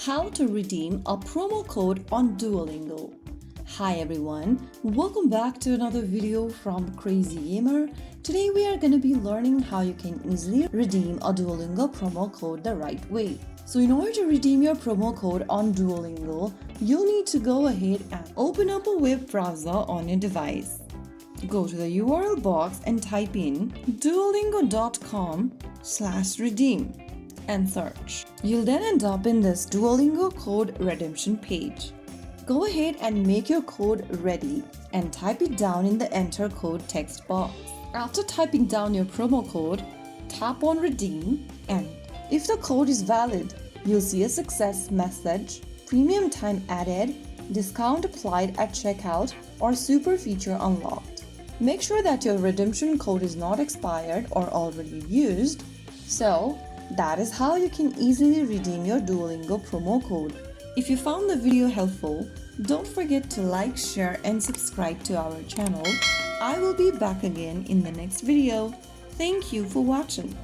How to redeem a promo code on Duolingo. Hi everyone, welcome back to another video from Crazy Gamer. Today we are going to be learning how you can easily redeem a Duolingo promo code the right way. So in order to redeem your promo code on Duolingo, you'll need to go ahead and open up a web browser on your device. Go to the URL box and type in duolingo.com/redeem and search. You'll then end up in this Duolingo code redemption page. Go ahead and make your code ready and type it down in the enter code text box. After typing down your promo code, tap on redeem, and if the code is valid, you'll see a success message, premium time added, discount applied at checkout, or super feature unlocked. Make sure that your redemption code is not expired or already used. So, that is how you can easily redeem your Duolingo promo code. If you found the video helpful, don't forget to like, share, and subscribe to our channel. I will be back again in the next video. Thank you for watching.